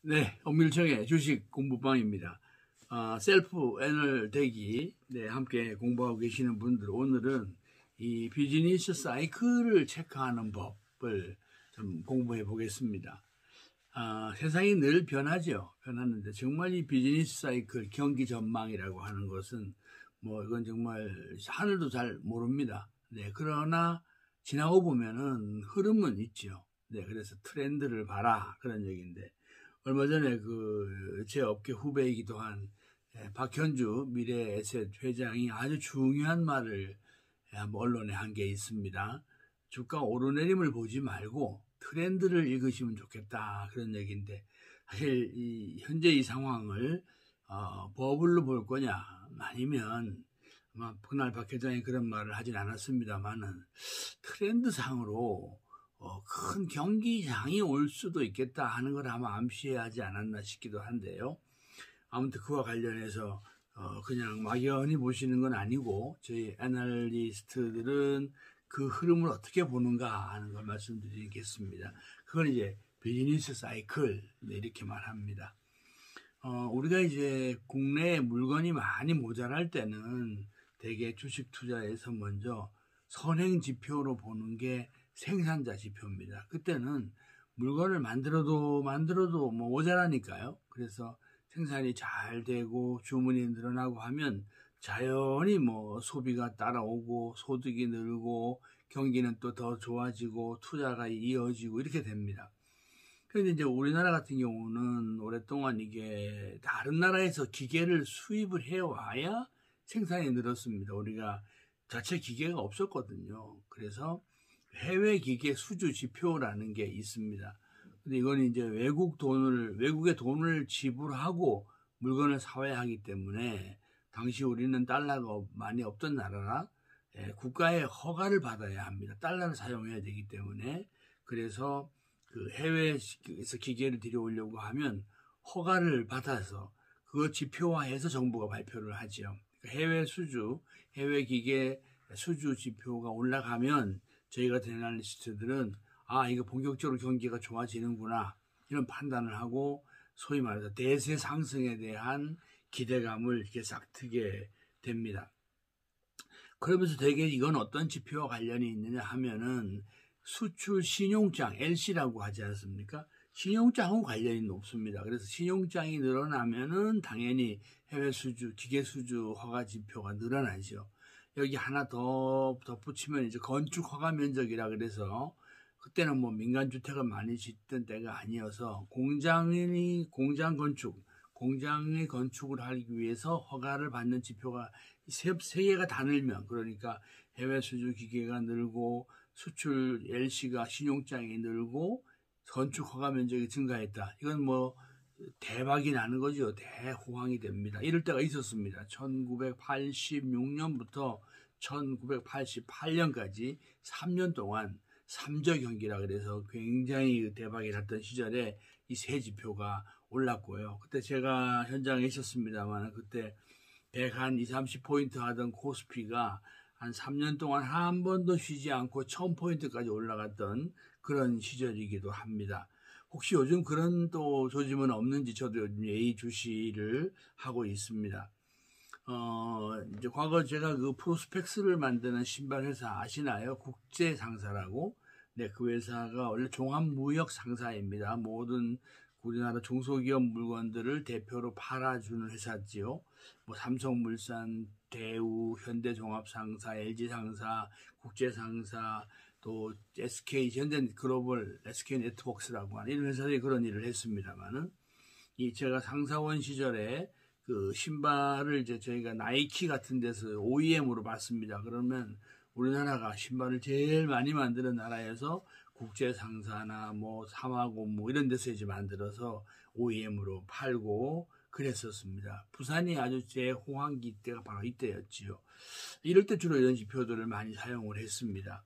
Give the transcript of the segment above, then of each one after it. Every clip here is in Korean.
네, 엄밀청의 주식 공부방입니다. 셀프 애널 대기, 네, 함께 공부하고 계시는 분들, 오늘은 이 비즈니스 사이클을 체크하는 법을 좀 공부해 보겠습니다. 세상이 늘 변하죠. 변하는데, 정말 이 비즈니스 사이클 경기 전망이라고 하는 것은 이건 정말 하늘도 잘 모릅니다. 네, 그러나 지나고 보면은 흐름은 있죠. 네, 그래서 트렌드를 봐라. 그런 얘기인데, 얼마 전에 제 업계 후배이기도 한 박현주 미래에셋 회장이 아주 중요한 말을 한번 언론에 한 게 있습니다. 주가 오르내림을 보지 말고 트렌드를 읽으시면 좋겠다. 그런 얘기인데, 사실 현재 이 상황을 버블로 볼 거냐, 아니면 아마 그날 박 회장이 그런 말을 하진 않았습니다만은 트렌드상으로 큰 경기장이 올 수도 있겠다 하는 걸 아마 암시해야 하지 않았나 싶기도 한데요. 아무튼 그와 관련해서 그냥 막연히 보시는 건 아니고, 저희 애널리스트들은 그 흐름을 어떻게 보는가 하는 걸 말씀드리겠습니다. 그건 이제 비즈니스 사이클, 네, 이렇게 말합니다. 우리가 이제 국내에 물건이 많이 모자랄 때는 대개 주식 투자에서 먼저 선행 지표로 보는 게 생산자 지표입니다. 그때는 물건을 만들어도 모자라니까요. 그래서 생산이 잘 되고 주문이 늘어나고 하면 자연히 소비가 따라오고 소득이 늘고 경기는 또 더 좋아지고 투자가 이어지고 이렇게 됩니다. 그런데 이제 우리나라 같은 경우는 오랫동안 이게 다른 나라에서 기계를 수입을 해와야 생산이 늘었습니다. 우리가 자체 기계가 없었거든요. 그래서 해외 기계 수주 지표라는 게 있습니다. 근데 이건 이제 외국의 돈을 지불하고 물건을 사와야 하기 때문에, 당시 우리는 달러가 많이 없던 나라라 국가의 허가를 받아야 합니다. 달러를 사용해야 되기 때문에. 그래서 그 해외에서 기계를 들여오려고 하면 허가를 받아서 그거 지표화해서 정부가 발표를 하죠. 해외 기계 수주 지표가 올라가면 저희 같은 애널리스트들은 이거 본격적으로 경기가 좋아지는구나, 이런 판단을 하고, 소위 말해서 대세 상승에 대한 기대감을 이렇게 싹 트게 됩니다. 그러면서 되게 이건 어떤 지표와 관련이 있느냐 하면은 수출 신용장, LC라고 하지 않습니까? 신용장하고 관련이 높습니다. 그래서 신용장이 늘어나면은 당연히 해외 수주, 기계 수주 허가 지표가 늘어나죠. 여기 하나 더 덧붙이면 이제 건축 허가 면적이라 그래서, 그때는 민간주택을 많이 짓던 때가 아니어서 공장의 건축을 하기 위해서 허가를 받는 지표가 세 개가 다 늘면, 그러니까 해외 수주 기계가 늘고 수출 LC가 신용장이 늘고 건축 허가 면적이 증가했다. 이건 대박이 나는 거죠. 대호황이 됩니다. 이럴 때가 있었습니다. 1986년부터 1988년까지 3년 동안 삼저 경기라 그래서 굉장히 대박이 났던 시절에 이 세 지표가 올랐고요. 그때 제가 현장에 있었습니다만, 그때 120, 30포인트 하던 코스피가 한 3년 동안 한 번도 쉬지 않고 1000포인트까지 올라갔던 그런 시절이기도 합니다. 혹시 요즘 그런 또 조짐은 없는지 저도 요즘 예의주시를 하고 있습니다. 이제 과거 제가 그 프로스펙스를 만드는 신발 회사 아시나요? 국제상사라고. 네, 그 회사가 원래 종합무역상사입니다. 모든 우리나라 중소기업 물건들을 대표로 팔아주는 회사지요. 삼성물산, 대우, 현대종합상사, LG상사, 국제상사, 또 SK, 현대글로벌, SK네트워크스라고 하는 이런 회사들이 그런 일을 했습니다만은, 제가 상사원 시절에 그 신발을 이제 저희가 나이키 같은 데서 OEM으로 받습니다. 그러면 우리나라가 신발을 제일 많이 만드는 나라에서 국제상사나 사마고 이런 데서 이제 만들어서 OEM으로 팔고 그랬었습니다. 부산이 아주 제호황기 때가 바로 이때였지요. 이럴 때 주로 이런 지표들을 많이 사용을 했습니다.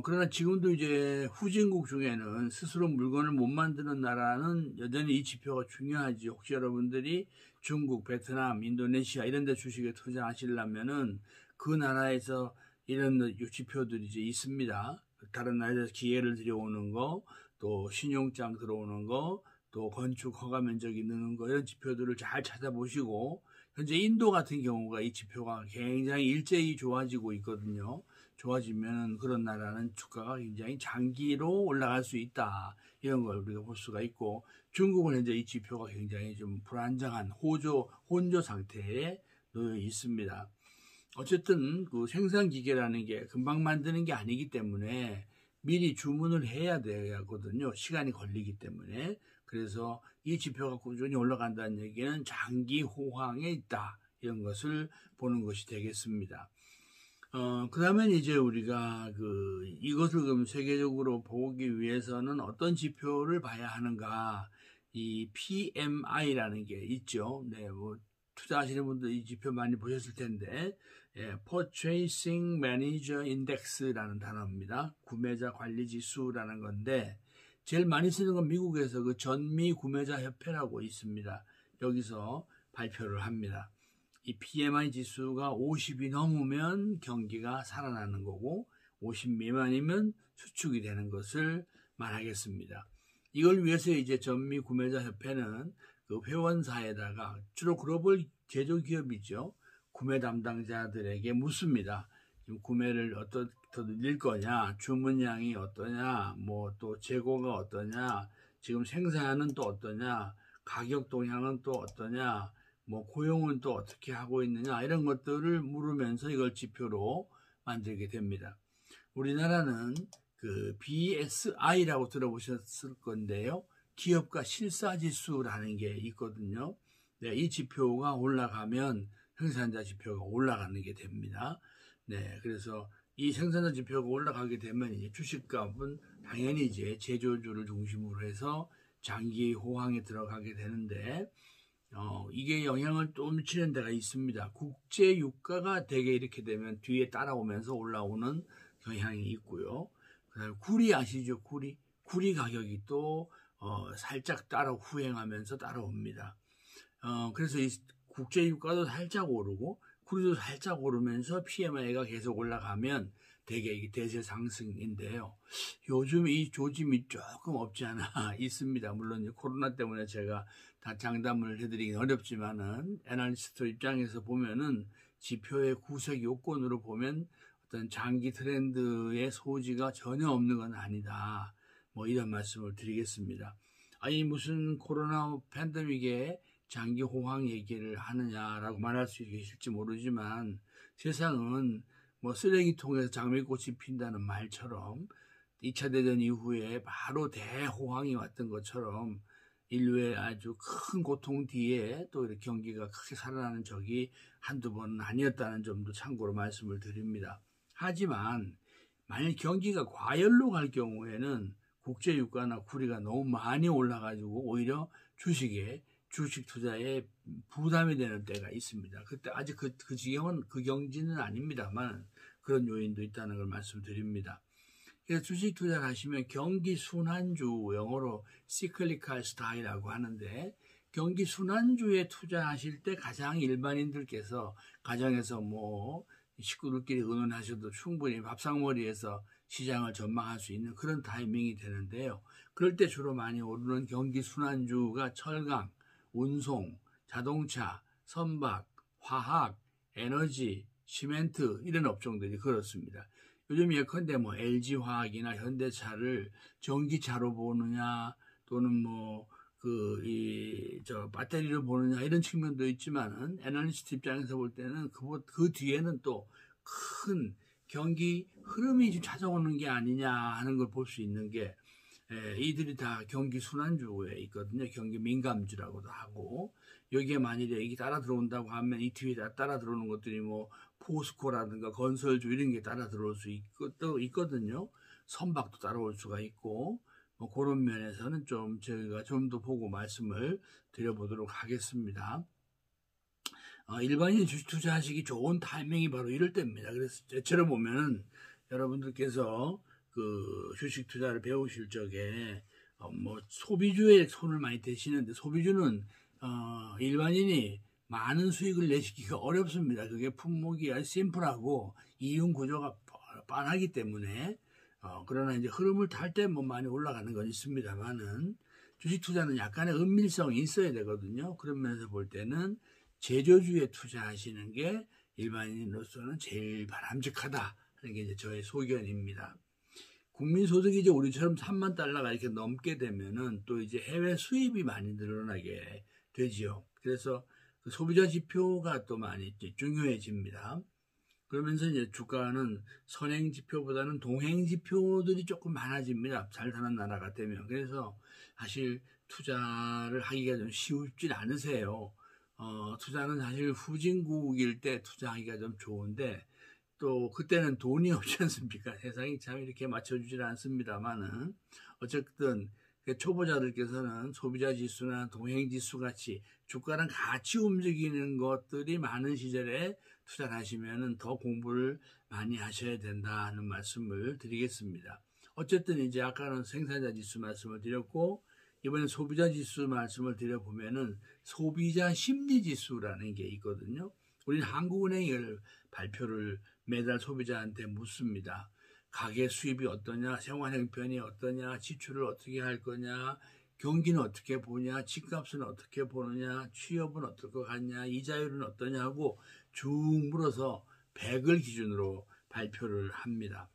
그러나 지금도 이제 후진국 중에는 스스로 물건을 못 만드는 나라는 여전히 이 지표가 중요하지. 혹시 여러분들이 중국, 베트남, 인도네시아 이런 데 주식에 투자하시려면은 그 나라에서 이런 지표들이 이제 있습니다. 다른 나라에서 기회를 들여오는 거, 또 신용장 들어오는 거, 또 건축 허가 면적이 느는 거 이런 지표들을 잘 찾아보시고 현재 인도 같은 경우가 이 지표가 굉장히 일제히 좋아지고 있거든요. 좋아지면 그런 나라는 주가가 굉장히 장기로 올라갈 수 있다. 이런 걸 우리가 볼 수가 있고 중국은 현재 이 지표가 굉장히 좀 불안정한 혼조 상태에 놓여 있습니다. 어쨌든 그 생산기계라는 게 금방 만드는 게 아니기 때문에 미리 주문을 해야 되거든요. 시간이 걸리기 때문에. 그래서 이 지표가 꾸준히 올라간다는 얘기는 장기 호황에 있다. 이런 것을 보는 것이 되겠습니다. 그다음에 이제 우리가 이것을 그럼 세계적으로 보기 위해서는 어떤 지표를 봐야 하는가? 이 PMI라는 게 있죠. 네, 뭐 투자하시는 분들 이 지표 많이 보셨을 텐데, Purchasing Manager Index라는 단어입니다. 구매자 관리 지수라는 건데, 제일 많이 쓰는 건 미국에서 그 전미 구매자 협회라고 있습니다. 여기서 발표를 합니다. 이 PMI 지수가 50이 넘으면 경기가 살아나는 거고 50 미만이면 수축이 되는 것을 말하겠습니다. 이걸 위해서 이제 전미 구매자 협회는 그 회원사에다가 주로 글로벌 제조기업이죠. 구매 담당자들에게 묻습니다. 지금 구매를 더 늘릴 거냐, 주문량이 어떠냐, 뭐 또 재고가 어떠냐, 지금 생산은 또 어떠냐, 가격 동향은 또 어떠냐, 뭐 고용은 또 어떻게 하고 있느냐 이런 것들을 물으면서 이걸 지표로 만들게 됩니다. 우리나라는 그 BSI라고 들어보셨을 건데요. 기업가 실사지수라는 게 있거든요. 네, 이 지표가 올라가면 생산자 지표가 올라가는 게 됩니다. 네, 그래서 이 생산자 지표가 올라가게 되면 이제 주식값은 당연히 이제 제조주를 중심으로 해서 장기 호황에 들어가게 되는데, 이게 영향을 또 미치는 데가 있습니다. 국제 유가가 대개 이렇게 되면 뒤에 따라오면서 올라오는 경향이 있고요. 그다음에 구리 아시죠? 구리 가격이 또 살짝 따라 후행하면서 따라옵니다. 그래서 이 국제 유가도 살짝 오르고 구리도 살짝 오르면서 PMI가 계속 올라가면 대개 이게 대세 상승인데요. 요즘 이 조짐이 조금 없지 않아 있습니다. 물론 코로나 때문에 제가 다 장담을 해드리긴 어렵지만은 애널리스트 입장에서 보면은 지표의 구색 요건으로 보면 어떤 장기 트렌드의 소지가 전혀 없는 건 아니다. 뭐 이런 말씀을 드리겠습니다. 아니 무슨 코로나 팬데믹에 장기 호황 얘기를 하느냐라고 말할 수 있을지 모르지만 세상은 뭐 쓰레기통에서 장미꽃이 핀다는 말처럼 2차 대전 이후에 바로 대호황이 왔던 것처럼 인류의 아주 큰 고통 뒤에 또 이렇게 경기가 크게 살아나는 적이 한두 번은 아니었다는 점도 참고로 말씀을 드립니다. 하지만 만약 경기가 과열로 갈 경우에는 국제 유가나 구리가 너무 많이 올라가지고 오히려 주식 투자에 부담이 되는 때가 있습니다. 그때 아직 그 지경은 그 경지는 아닙니다만 그런 요인도 있다는 걸 말씀드립니다. 그래서 주식 투자를 하시면 경기 순환주, 영어로 cyclical style이라고 하는데 경기 순환주에 투자하실 때 가장 일반인들께서 가정에서 뭐 식구들끼리 의논하셔도 충분히 밥상머리에서 시장을 전망할 수 있는 그런 타이밍이 되는데요. 그럴 때 주로 많이 오르는 경기 순환주가 철강, 운송, 자동차, 선박, 화학, 에너지, 시멘트 이런 업종들이 그렇습니다. 요즘 예컨대 뭐 LG화학이나 현대차를 전기차로 보느냐 또는 뭐 배터리로 보느냐 이런 측면도 있지만은 애널리스트 입장에서 볼 때는 그 뒤에는 또 큰 경기 흐름이 지금 찾아오는 게 아니냐 하는 걸 볼 수 있는 게 이들이 다 경기 순환주에 있거든요. 경기 민감주라고도 하고 여기에 만일에 이게 따라 들어온다고 하면 이 뒤에 따라 들어오는 것들이 뭐 포스코라든가 건설주 이런 게 따라 들어올 수 있거든요. 선박도 따라올 수가 있고 뭐 그런 면에서는 좀 저희가 좀 더 보고 말씀을 드려보도록 하겠습니다. 일반인 주식 투자하시기 좋은 타이밍이 바로 이럴 때입니다. 그래서 저처럼 보면은 여러분들께서 그 주식 투자를 배우실 적에 뭐 소비주에 손을 많이 대시는데 소비주는 일반인이 많은 수익을 내시기가 어렵습니다. 그게 품목이 아주 심플하고 이윤 구조가 빤하기 때문에 그러나 이제 흐름을 탈 때 뭐 많이 올라가는 건 있습니다만은 주식 투자는 약간의 은밀성이 있어야 되거든요. 그런 면에서 볼 때는 제조주에 투자하시는 게 일반인으로서는 제일 바람직하다 하는 게 이제 저의 소견입니다. 국민소득이 이제 우리처럼 3만 달러가 이렇게 넘게 되면은 또 이제 해외 수입이 많이 늘어나게 되지요. 그래서 그 소비자 지표가 또 많이 중요해집니다. 그러면서 이제 주가는 선행 지표보다는 동행 지표들이 조금 많아집니다. 잘 사는 나라가 되면. 그래서 사실 투자를 하기가 좀 쉽지 않으세요. 투자는 사실 후진국일 때 투자하기가 좀 좋은데 또 그때는 돈이 없지 않습니까? 세상이 참 이렇게 맞춰주질 않습니다만은 어쨌든 초보자들께서는 소비자 지수나 동행 지수 같이 주가랑 같이 움직이는 것들이 많은 시절에 투자를 하시면은 더 공부를 많이 하셔야 된다는 말씀을 드리겠습니다. 어쨌든 이제 아까는 생산자 지수 말씀을 드렸고 이번엔 소비자 지수 말씀을 드려보면은 소비자 심리 지수라는 게 있거든요. 우리는 한국은행이 발표를 매달 소비자한테 묻습니다. 가계 수입이 어떠냐, 생활 형편이 어떠냐, 지출을 어떻게 할 거냐, 경기는 어떻게 보냐, 집값은 어떻게 보느냐, 취업은 어떨 것 같냐, 이자율은 어떠냐 하고 쭉 물어서 100을 기준으로 발표를 합니다.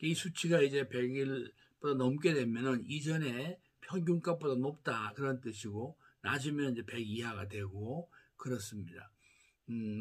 이 수치가 이제 100일보다 넘게 되면은 이전에 평균값보다 높다 그런 뜻이고 낮으면 이제 100 이하가 되고 그렇습니다.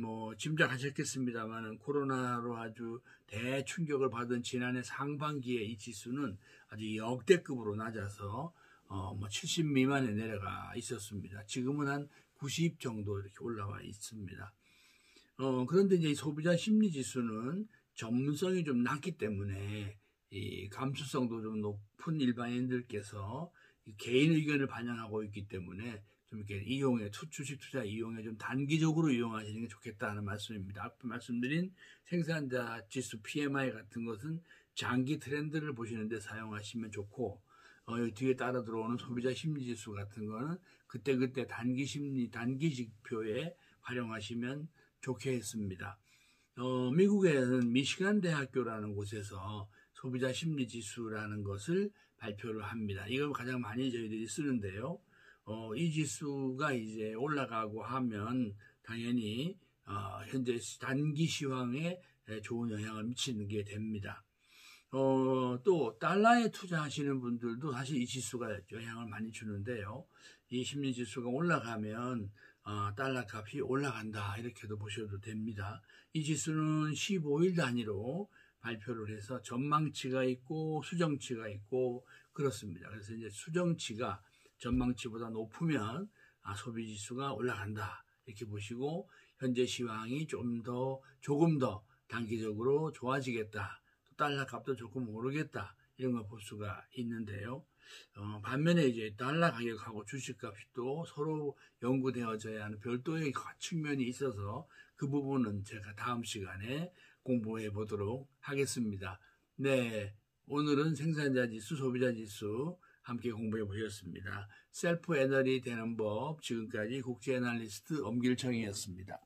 뭐 짐작하셨겠습니다만은 코로나로 아주 대충격을 받은 지난해 상반기에 이 지수는 아주 역대급으로 낮아서 뭐 70 미만에 내려가 있었습니다. 지금은 한 90 정도 이렇게 올라와 있습니다. 그런데 이제 이 소비자 심리 지수는 전문성이 좀 낮기 때문에 이 감수성도 좀 높은 일반인들께서 개인 의견을 반영하고 있기 때문에 좀 이렇게 주식 투자 이용에 좀 단기적으로 이용하시는 게 좋겠다는 말씀입니다. 앞서 말씀드린 생산자 지수 PMI 같은 것은 장기 트렌드를 보시는데 사용하시면 좋고, 여기 뒤에 따라 들어오는 소비자 심리 지수 같은 거는 그때그때 단기 지표에 활용하시면 좋겠습니다. 미국에는 미시간 대학교라는 곳에서 소비자 심리 지수라는 것을 발표를 합니다. 이걸 가장 많이 저희들이 쓰는데요. 이 지수가 이제 올라가고 하면 당연히 현재 단기 시황에 좋은 영향을 미치는 게 됩니다. 또 달러에 투자하시는 분들도 사실 이 지수가 영향을 많이 주는데요. 이 심리 지수가 올라가면 달러 값이 올라간다 이렇게도 보셔도 됩니다. 이 지수는 15일 단위로 발표를 해서 전망치가 있고 수정치가 있고 그렇습니다. 그래서 이제 수정치가 전망치보다 높으면 소비지수가 올라간다 이렇게 보시고 현재 시황이 조금 더 단기적으로 좋아지겠다, 또 달러 값도 조금 오르겠다 이런 걸 볼 수가 있는데요. 반면에 이제 달러 가격하고 주식값이 또 서로 연구되어져야 하는 별도의 측면이 있어서 그 부분은 제가 다음 시간에 공부해 보도록 하겠습니다. 네, 오늘은 생산자 지수, 소비자 지수 함께 공부해 보셨습니다. 셀프 애널이 되는 법, 지금까지 국제 애널리스트 엄길청이었습니다.